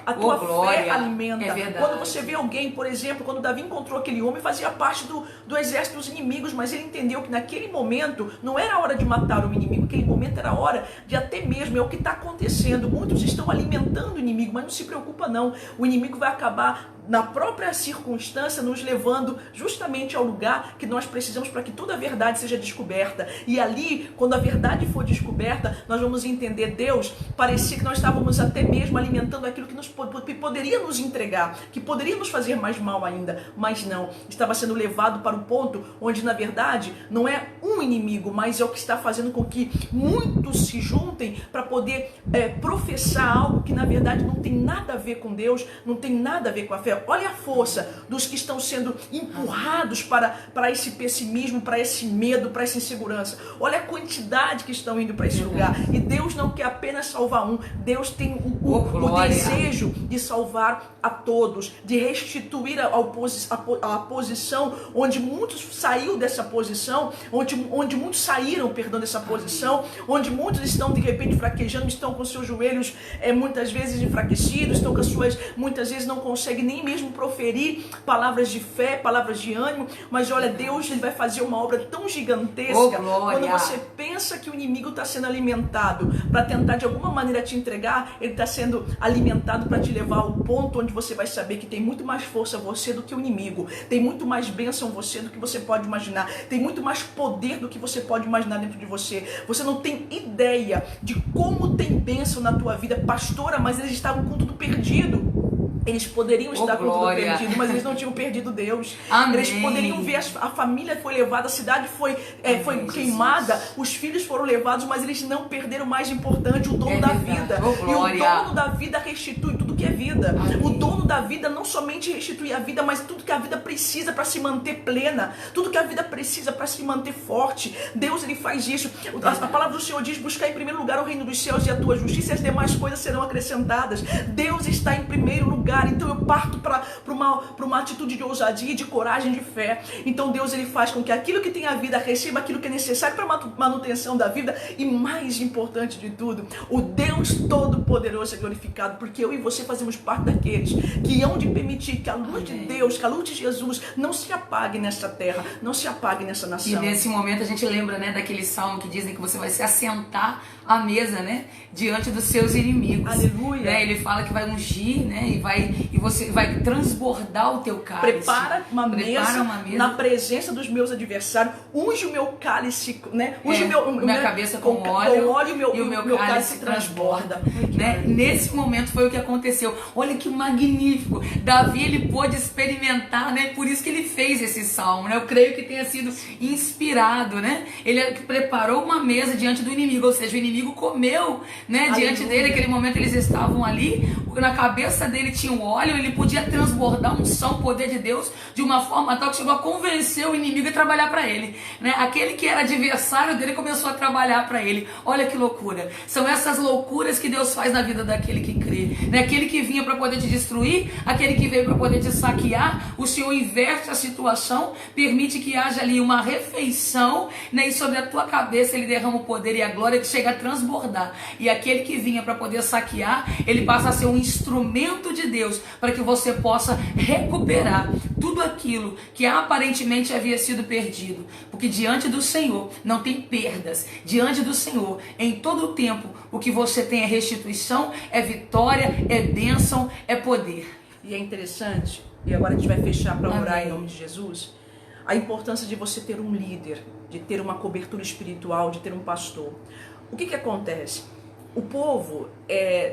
fé alimenta. Quando você vê alguém, por exemplo, quando Davi encontrou aquele homem, fazia parte do exército dos inimigos, mas ele entendeu que naquele momento não era a hora de matar o inimigo, aquele momento era a hora de até mesmo, é o que está acontecendo, muitos estão alimentando o inimigo, mas não se preocupa não, o inimigo vai acabar na própria circunstância nos levando justamente ao lugar que nós precisamos para que toda a verdade seja descoberta. E ali, quando a verdade for descoberta, nós vamos entender, Deus, parecia que nós estávamos até mesmo alimentando aquilo que poderia nos entregar, que poderia nos fazer mais mal ainda, mas não, estava sendo levado para o ponto onde na verdade não é um inimigo, mas é o que está fazendo com que muitos se juntem para poder professar algo que na verdade não tem nada a ver com Deus, não tem nada a ver com a fé. Olha a força dos que estão sendo empurrados para esse pessimismo, para esse medo, para essa insegurança. Olha a quantidade que estão indo para esse lugar. E Deus não quer apenas salvar um. Deus tem o desejo de salvar a todos, de restituir a posição onde muitos saiu dessa posição, onde onde muitos saíram, perdão, dessa posição, onde muitos estão de repente fraquejando, estão com seus joelhos muitas vezes enfraquecidos, estão com as suas, muitas vezes não conseguem nem mesmo proferir palavras de fé, palavras de ânimo, mas olha, Deus, ele vai fazer uma obra tão gigantesca quando você pensa que o inimigo está sendo alimentado para tentar de alguma maneira te entregar, ele está sendo alimentado para te levar ao ponto onde você vai saber que tem muito mais força você do que o inimigo, tem muito mais bênção você do que você pode imaginar, tem muito mais poder do que você pode imaginar dentro de você. Você não tem ideia de como tem bênção na tua vida, pastora, mas eles estavam com tudo perdido. Eles poderiam estar com tudo perdido, mas eles não tinham perdido Deus. Amém. Eles poderiam ver, a família foi levada, a cidade foi queimada, os filhos foram levados, mas eles não perderam o mais importante, o dono da vida. E o dono da vida restitui tudo que é vida. Amém. O dono da vida não somente restitui a vida, mas tudo que a vida precisa para se manter plena, tudo que a vida precisa para se manter forte. Deus, ele faz isso. A palavra do Senhor diz: buscar em primeiro lugar o reino dos céus e a tua justiça, e as demais coisas serão acrescentadas. Deus está em primeiro lugar. Então eu parto para uma atitude de ousadia, de coragem, de fé. Então Deus, ele faz com que aquilo que tem a vida receba aquilo que é necessário para a manutenção da vida. E mais importante de tudo, o Deus Todo-Poderoso é glorificado, porque eu e você fazemos parte daqueles que hão de permitir que a luz de Deus, que a luz de Jesus não se apague nessa terra, não se apague nessa nação. E nesse momento a gente lembra, né, daquele salmo que dizem que você vai se assentar à mesa, né, diante dos seus inimigos. Aleluia. Né? Ele fala que vai ungir, né, e você vai transbordar o teu cálice. Prepara uma mesa na presença dos meus adversários. Unge o meu cálice, né? Unge minha cabeça com óleo e o meu cálice transborda. Né? Nesse momento foi o que aconteceu. Olha que magnífico. Davi, ele pôde experimentar, né? Por isso que ele fez esse salmo, né? Eu creio que tenha sido inspirado, né? Ele preparou uma mesa diante do inimigo, ou seja, o inimigo comeu, né? Diante dele, naquele momento eles estavam ali, na cabeça dele tinha o óleo, ele podia transbordar unção, poder de Deus, de uma forma tal que chegou a convencer o inimigo a trabalhar para ele, né? Aquele que era adversário dele começou a trabalhar para ele. Olha que loucura. São essas loucuras que Deus faz na vida daquele que crê, né? Aquele que vinha para poder te destruir, aquele que veio para poder te saquear, o Senhor inverte a situação, permite que haja ali uma refeição, né? E sobre a tua cabeça ele derrama o poder e a glória que chega a transbordar. E aquele que vinha para poder saquear, ele passa a ser um instrumento de Deus para que você possa recuperar tudo aquilo que aparentemente havia sido perdido, porque diante do Senhor não tem perdas. Diante do Senhor, em todo o tempo, o que você tem é restituição, é vitória, é bênção, é poder. E é interessante, e agora a gente vai fechar para orar em nome de Jesus, a importância de você ter um líder, de ter uma cobertura espiritual, de ter um pastor. O que acontece? O povo,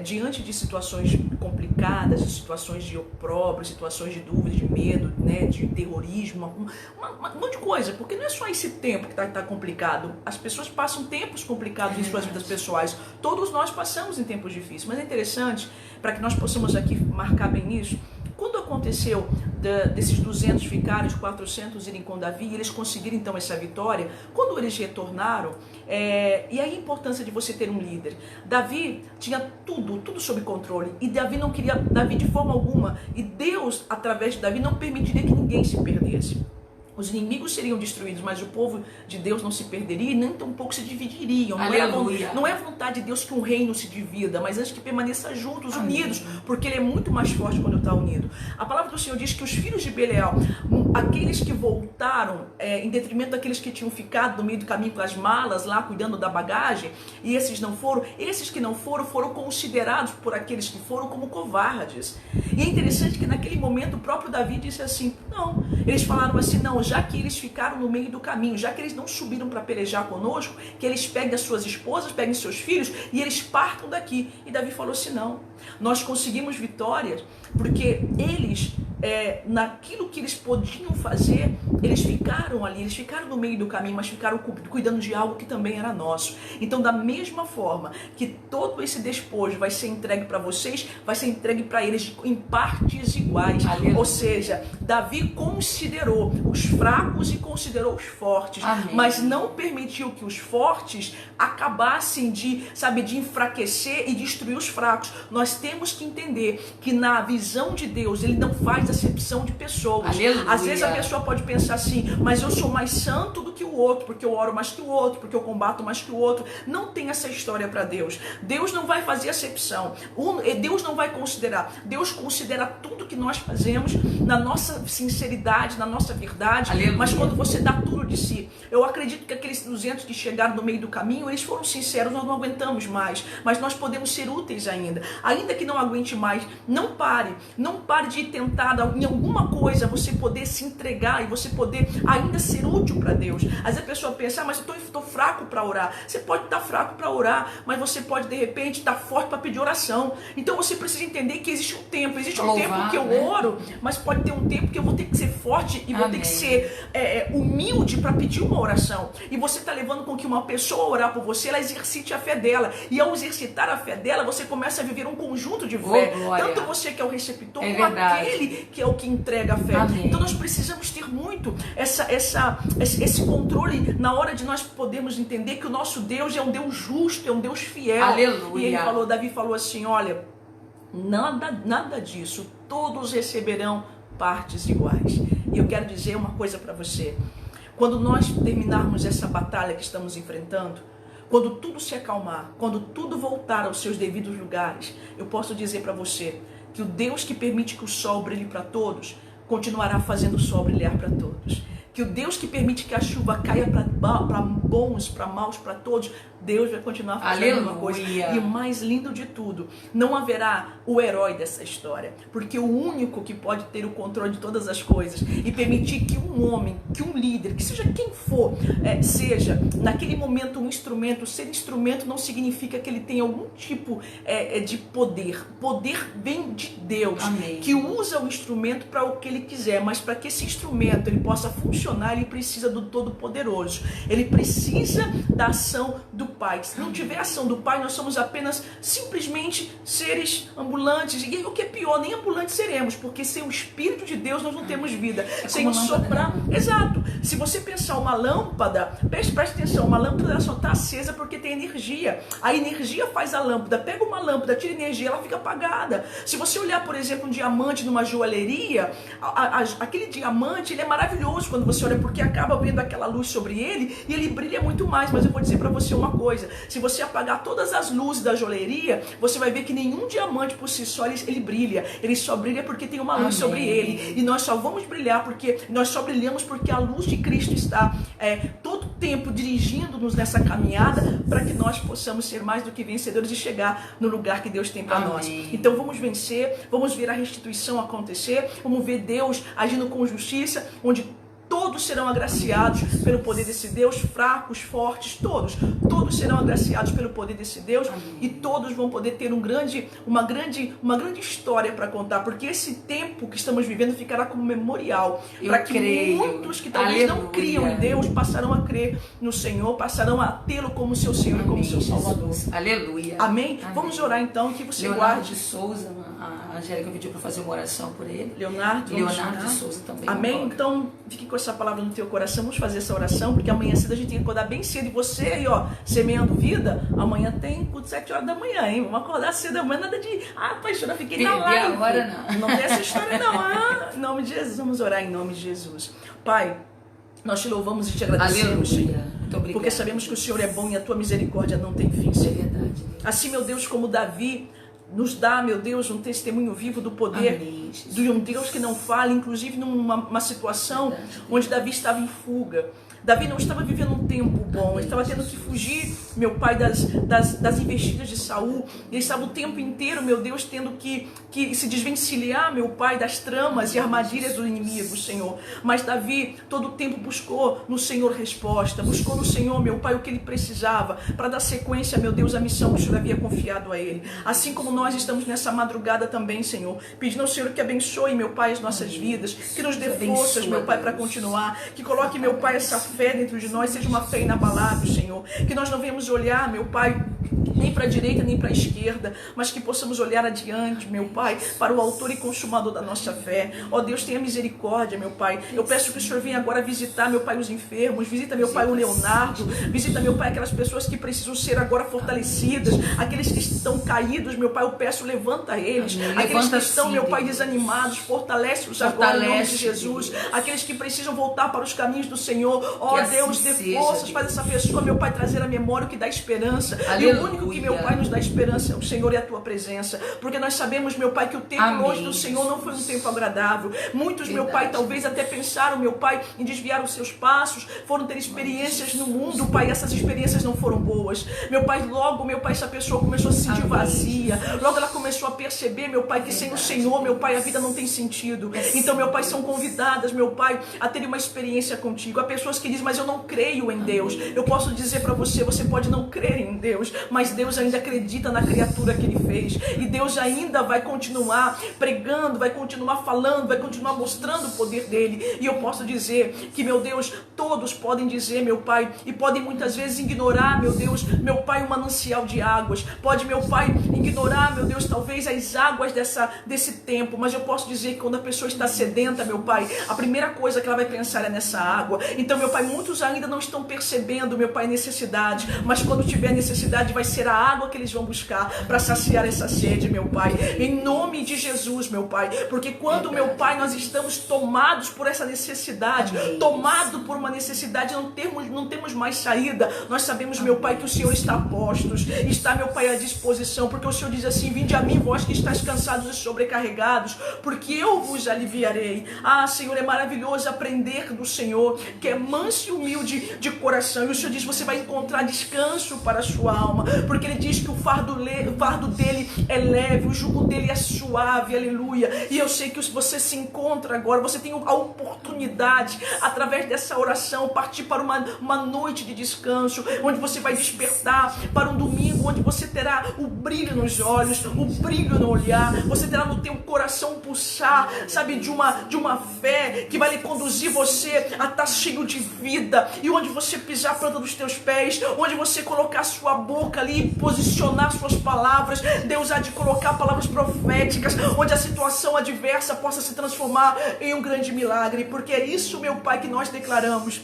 diante de situações complicadas, de situações de opróbrio, situações de dúvida, de medo, né, de terrorismo, um monte de coisa, porque não é só esse tempo que está complicado. As pessoas passam tempos complicados em suas vidas pessoais. Todos nós passamos em tempos difíceis, mas é interessante, para que nós possamos aqui marcar bem isso, quando aconteceu desses 200 ficarem, os 400 irem com Davi, e eles conseguiram então essa vitória, quando eles retornaram, e aí a importância de você ter um líder. Davi tinha tudo sob controle, e Davi não queria Davi de forma alguma, e Deus, através de Davi, não permitiria que ninguém se perdesse. Os inimigos seriam destruídos, mas o povo de Deus não se perderia e nem tampouco se dividiriam. Não é a vontade de Deus que um reino se divida, mas antes que permaneça juntos, unidos, porque ele é muito mais forte quando está unido. A palavra do Senhor diz que os filhos de Belial, aqueles que voltaram, em detrimento daqueles que tinham ficado no meio do caminho com as malas lá, cuidando da bagagem, e esses que não foram, foram considerados por aqueles que foram como covardes. E é interessante que naquele momento o próprio Davi disse assim, não, eles falaram assim, não, já que eles ficaram no meio do caminho, já que eles não subiram para pelejar conosco, que eles peguem as suas esposas, peguem seus filhos e eles partam daqui. E Davi falou assim, não, nós conseguimos vitórias porque eles, naquilo que eles podiam fazer, eles ficaram ali, eles ficaram no meio do caminho, mas ficaram cuidando de algo que também era nosso. Então, da mesma forma que todo esse despojo vai ser entregue para vocês, vai ser entregue para eles em partes iguais. Aleluia. Ou seja, Davi considerou os fracos e considerou os fortes. Amém. Mas não permitiu que os fortes acabassem de enfraquecer e destruir os fracos. Nós temos que entender que na visão de Deus, ele não faz acepção de pessoas. Aleluia. Às vezes a pessoa pode pensar assim, mas eu sou mais santo do que o outro, porque eu oro mais que o outro, porque eu combato mais que o outro. Não tem essa história para Deus. Deus não vai fazer acepção. Deus não vai considerar. Deus considera tudo que nós fazemos na nossa sinceridade, na nossa verdade. Aleluia. Mas quando você dá tudo de si, eu acredito que aqueles 200 que chegaram no meio do caminho, eles foram sinceros, nós não aguentamos mais, mas nós podemos ser úteis ainda que não aguente mais. Não pare de tentar em alguma coisa você poder se entregar e você poder ainda ser útil para Deus. Às vezes a pessoa pensa, mas eu estou fraco para orar. Você pode estar fraco para orar, mas você pode de repente estar forte para pedir oração. Então você precisa entender que existe um tempo, tempo que eu oro, mas pode ter um tempo que eu vou ter que ser forte e vou ter que ser humilde para pedir uma oração. E você está levando com que uma pessoa orar por você, ela exercite a fé dela. E ao exercitar a fé dela, você começa a viver um conjunto de fé. Tanto você que é o receptor, como aquele que é o que entrega a fé. Amém. Então nós precisamos ter muito esse controle na hora de nós podermos entender que o nosso Deus é um Deus justo, é um Deus fiel. Aleluia. E Davi falou assim, olha, nada disso, todos receberão partes iguais. E eu quero dizer uma coisa para você. Quando nós terminarmos essa batalha que estamos enfrentando, quando tudo se acalmar, quando tudo voltar aos seus devidos lugares, eu posso dizer para você que o Deus que permite que o sol brilhe para todos, continuará fazendo o sol brilhar para todos. Que o Deus que permite que a chuva caia para bons, para maus, para todos, Deus vai continuar fazendo uma coisa. E o mais lindo de tudo, não haverá o herói dessa história, porque o único que pode ter o controle de todas as coisas e permitir que um homem, que um líder, que seja quem for, seja naquele momento um instrumento. Ser instrumento não significa que ele tenha algum tipo de poder. Poder vem de Deus. Amém. Que usa o instrumento para o que ele quiser, mas para que esse instrumento ele possa funcionar, ele precisa do Todo-Poderoso. Ele precisa da ação do Pai. Se não tiver ação do Pai, nós somos apenas simplesmente seres ambulantes. E o que é pior, nem ambulantes seremos, porque sem o Espírito de Deus nós não temos vida. Sem o soprar. Exato. Se você pensar uma lâmpada, preste atenção, uma lâmpada ela só está acesa porque tem energia. A energia faz a lâmpada. Pega uma lâmpada, tira energia, ela fica apagada. Se você olhar, por exemplo, um diamante numa joalheria, aquele diamante ele é maravilhoso quando você olha, porque acaba vendo aquela luz sobre ele e ele brilha muito mais. Mas eu vou dizer para você uma coisa, se você apagar todas as luzes da joalheria, você vai ver que nenhum diamante por si só ele brilha. Ele só brilha porque tem uma luz sobre ele. E nós só vamos brilhar porque nós só brilhamos porque a luz de Cristo está todo tempo dirigindo-nos nessa caminhada para que nós possamos ser mais do que vencedores e chegar no lugar que Deus tem para nós. Então vamos vencer, vamos ver a restituição acontecer, vamos ver Deus agindo com justiça, onde todos serão agraciados pelo poder desse Deus, fracos, fortes, todos serão agraciados pelo poder desse Deus. Amém. E todos vão poder ter uma grande história para contar, porque esse tempo que estamos vivendo ficará como memorial para que muitos que talvez não criam em Deus passarão a crer no Senhor, passarão a tê-lo como seu Senhor e como seu Salvador. Aleluia. Amém? Vamos orar então, que você Leonardo guarde. de Souza, a Angélica pediu para fazer uma oração por ele. Leonardo de Souza também. Amém? Então, fique com essa palavra no teu coração. Vamos fazer essa oração, porque amanhã cedo a gente tem que acordar bem cedo. E você aí, ó, semeando vida, amanhã tem culto 7 horas da manhã, hein? Vamos acordar cedo amanhã, nada de, pastora, fiquei na live. Agora não. Não tem essa história não. Em nome de Jesus, vamos orar em nome de Jesus. Pai, nós te louvamos e te agradecemos, Senhor. Muito obrigado, porque sabemos que o Senhor é bom e a tua misericórdia não tem fim, Senhor. É verdade. Assim, meu Deus, como Davi nos dá, meu Deus, um testemunho vivo do poder de um Deus que não fala, inclusive numa situação onde Davi estava em fuga. Davi não estava vivendo um tempo bom, ele estava tendo que fugir, meu pai, das investidas de Saul. Ele estava o tempo inteiro, meu Deus, tendo que se desvencilhar, meu pai, das tramas e armadilhas do inimigo, Senhor. Mas Davi todo o tempo buscou no Senhor resposta, buscou no Senhor, meu pai, o que ele precisava para dar sequência, meu Deus, à missão que o Senhor havia confiado a ele. Assim como nós estamos nessa madrugada também, Senhor, pedindo ao Senhor que abençoe, meu pai, as nossas vidas, que nos dê forças, meu pai, para continuar, que coloque, meu pai, essa fé dentro de nós, seja uma fé inabalável, Senhor, que nós não venhamos olhar, meu pai, nem para a direita, nem para a esquerda, mas que possamos olhar adiante, meu Pai, para o autor e consumador da nossa fé. Ó Deus, tenha misericórdia, meu Pai. Eu peço que o Senhor venha agora visitar, meu Pai, os enfermos, visita, meu Pai, o Leonardo, visita, meu Pai, aquelas pessoas que precisam ser agora fortalecidas, aqueles que estão caídos, meu Pai, eu peço, levanta eles, aqueles que estão, meu Pai, desanimados, fortalece-os agora, em nome de Jesus, aqueles que precisam voltar para os caminhos do Senhor, ó Deus, dê forças para essa pessoa, meu Pai, trazer a memória o que dá esperança. E o único que, meu Pai, nos dá esperança é o Senhor e a tua presença, porque nós sabemos, meu Pai, que o tempo longe do Senhor não foi um tempo agradável. Muitos, meu Pai, talvez até pensaram, meu Pai, em desviar os seus passos, foram ter experiências no mundo, Pai, essas experiências não foram boas. Meu Pai, logo, meu Pai, essa pessoa começou a se sentir vazia, logo ela começou a perceber, meu Pai, que sem o Senhor, meu Pai, a vida não tem sentido. Então, meu Pai, são convidadas, meu Pai, a ter uma experiência contigo. Há pessoas que dizem, mas eu não creio em Deus. Eu posso dizer para você, você pode não crer em Deus, mas Deus ainda acredita na criatura que Ele fez. E Deus ainda vai continuar pregando, vai continuar falando, vai continuar mostrando o poder dEle. E eu posso dizer que, meu Deus, todos podem dizer, meu Pai, e podem muitas vezes ignorar, meu Deus, meu Pai, um manancial de águas. Pode, meu Pai, ignorar, meu Deus, talvez as águas desse tempo. Mas eu posso dizer que quando a pessoa está sedenta, meu Pai, a primeira coisa que ela vai pensar é nessa água. Então, meu Pai, muitos ainda não estão percebendo, meu Pai, necessidade, mas quando tiver necessidade vai ser a água que eles vão buscar para saciar essa sede, meu Pai, em nome de Jesus, meu Pai, porque quando, meu Pai, nós estamos tomados por essa necessidade, tomado por uma necessidade, não temos mais saída, nós sabemos, meu Pai, que o Senhor está a postos, está, meu Pai, à disposição, porque o Senhor diz assim, vinde a mim, vós que estáis cansados e sobrecarregados, porque eu vos aliviarei. Ah, Senhor, é maravilhoso aprender do Senhor, que é manso e humilde de coração, e o Senhor diz, você vai encontrar descanso para a sua alma, porque Ele diz que o fardo dele é leve, o jugo dele é suave, aleluia. E eu sei que você se encontra agora, você tem a oportunidade, através dessa oração, partir para uma noite de descanso, onde você vai despertar para um domingo, onde você terá o brilho nos olhos, o brilho no olhar, você terá no teu coração um pulsar, sabe, de uma fé que vai lhe conduzir você a estar cheio de vida, e onde você pisar a planta dos teus pés, onde você colocar sua boca ali e posicionar suas palavras, Deus há de colocar palavras proféticas, onde a situação adversa possa se transformar em um grande milagre, porque é isso, meu Pai, que nós declaramos.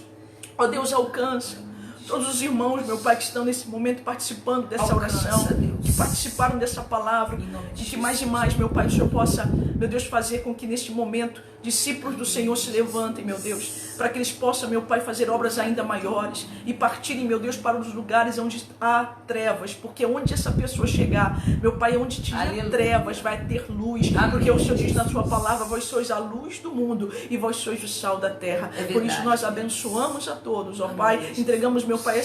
Ó Deus, alcança todos os irmãos, meu Pai, que estão nesse momento participando dessa oração, que participaram dessa palavra, e que mais e mais, meu Pai, o Senhor possa, meu Deus, fazer com que neste momento discípulos do Senhor se levantem, meu Deus, para que eles possam, meu Pai, fazer obras ainda maiores e partirem, meu Deus, para os lugares onde há trevas, porque onde essa pessoa chegar, meu Pai, onde tiver trevas, vai ter luz, porque o Senhor diz na sua palavra, vós sois a luz do mundo e vós sois o sal da terra. Por isso nós abençoamos a todos, ó Pai, entregamos, meu Pai,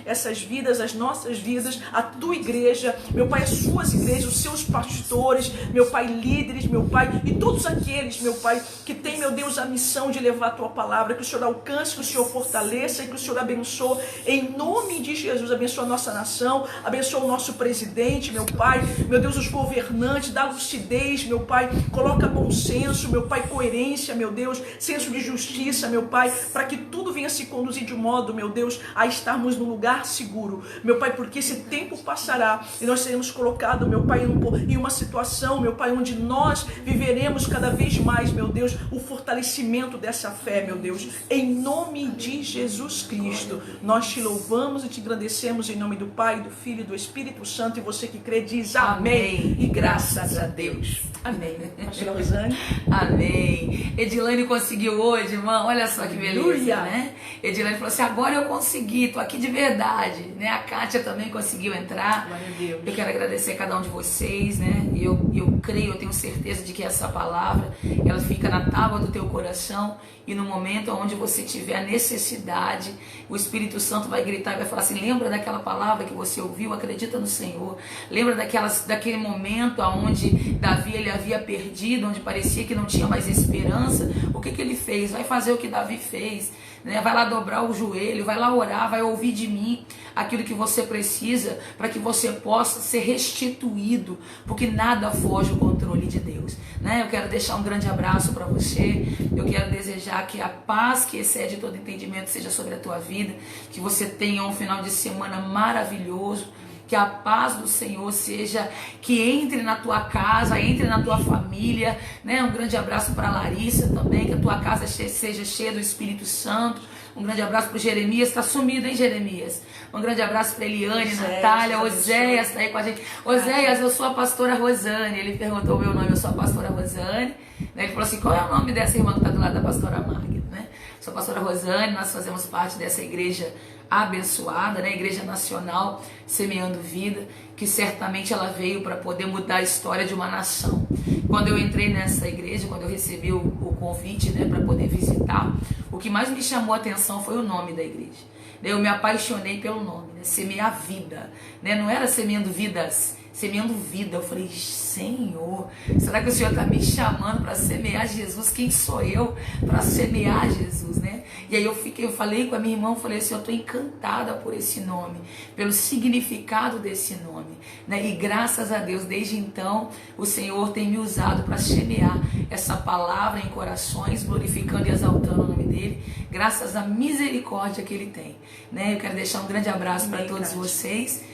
essas vidas, as nossas vidas, a tua igreja, meu Pai, as suas igrejas, os seus pastores, meu Pai, líderes, meu Pai, e todos aqueles, meu Pai, que tem, meu Deus, a missão de levar a tua palavra, que o Senhor alcance, que o Senhor fortaleça e que o Senhor abençoe, em nome de Jesus, abençoa a nossa nação, abençoa o nosso presidente, meu Pai, meu Deus, os governantes, dá lucidez, meu Pai, coloca bom senso, meu Pai, coerência, meu Deus, senso de justiça, meu Pai, para que tudo venha se conduzir de modo, meu Deus, a estarmos num lugar seguro, meu Pai, porque esse tempo passará e nós seremos colocados, meu Pai, em uma situação, meu Pai, onde nós viveremos cada vez mais, meu Deus, o fortalecimento dessa fé, meu Deus, em nome de Jesus Cristo, nós te louvamos e te agradecemos em nome do Pai, do Filho e do Espírito Santo, e você que crê diz amém, e graças a Deus. Amém. Pastor Rosane. Amém. Edilane conseguiu hoje, irmão, olha só que beleza, né? Edilane falou assim, agora eu consegui, tô aqui de verdade, né? A Kátia também conseguiu entrar. Eu quero agradecer a cada um de vocês, né? E eu creio, eu tenho certeza de que essa palavra, ela fica na tábua do teu coração, e no momento onde você tiver a necessidade, o Espírito Santo vai gritar e vai falar assim, lembra daquela palavra que você ouviu, acredita no Senhor, lembra daquele momento onde Davi ele havia perdido, onde parecia que não tinha mais esperança, o que ele fez? Vai fazer o que Davi fez, né? Vai lá dobrar o joelho, vai lá orar, vai ouvir de mim aquilo que você precisa para que você possa ser restituído, porque nada foge ao controle de Deus, né? Eu quero deixar um grande abraço para você, eu quero desejar que a paz que excede todo entendimento seja sobre a tua vida, que você tenha um final de semana maravilhoso, Que a paz do Senhor seja, que entre na tua casa, entre na tua família, né? Um grande abraço para Larissa também, que a tua casa seja cheia do Espírito Santo. Um grande abraço para o Jeremias, está sumido, hein, Jeremias? Um grande abraço para Eliane, Oséias, Natália, Oséias está aí com a gente. Oséias, eu sou a pastora Rosane. Ele perguntou o meu nome, eu sou a pastora Rosane. Ele falou assim, qual é o nome dessa irmã que está do lado da pastora Magda, né? Sou a pastora Rosane, nós fazemos parte dessa igreja abençoada, né? Igreja Nacional Semeando Vida, que certamente ela veio para poder mudar a história de uma nação. Quando eu entrei nessa igreja, quando eu recebi o convite, né, para poder visitar, o que mais me chamou a atenção foi o nome da igreja. Eu me apaixonei pelo nome, né? Semear vida, né? Não era semeando vidas, semeando vida. Eu falei, Senhor, será que o Senhor está me chamando para semear Jesus? Quem sou eu para semear Jesus, né? E aí eu falei com a minha irmã, falei assim, eu estou encantada por esse nome, pelo significado desse nome, né? E graças a Deus, desde então, o Senhor tem me usado para semear essa palavra em corações, glorificando e exaltando o nome dele, graças à misericórdia que ele tem, né? Eu quero deixar um grande abraço para todos vocês.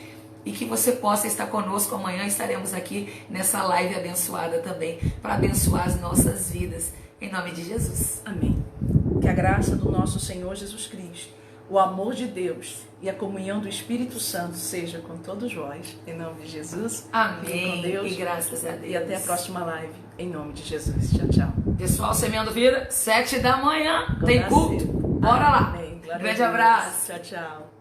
E que você possa estar conosco amanhã, estaremos aqui nessa live abençoada também, para abençoar as nossas vidas, em nome de Jesus. Amém. Que a graça do nosso Senhor Jesus Cristo, o amor de Deus e a comunhão do Espírito Santo seja com todos vós, em nome de Jesus. Amém. Fique com Deus. E graças a Deus. E até a próxima live, em nome de Jesus. Tchau, tchau. Pessoal, Semeando Vida, 7 da manhã, tem culto. Bora lá. Amém. Grande abraço. Tchau, tchau.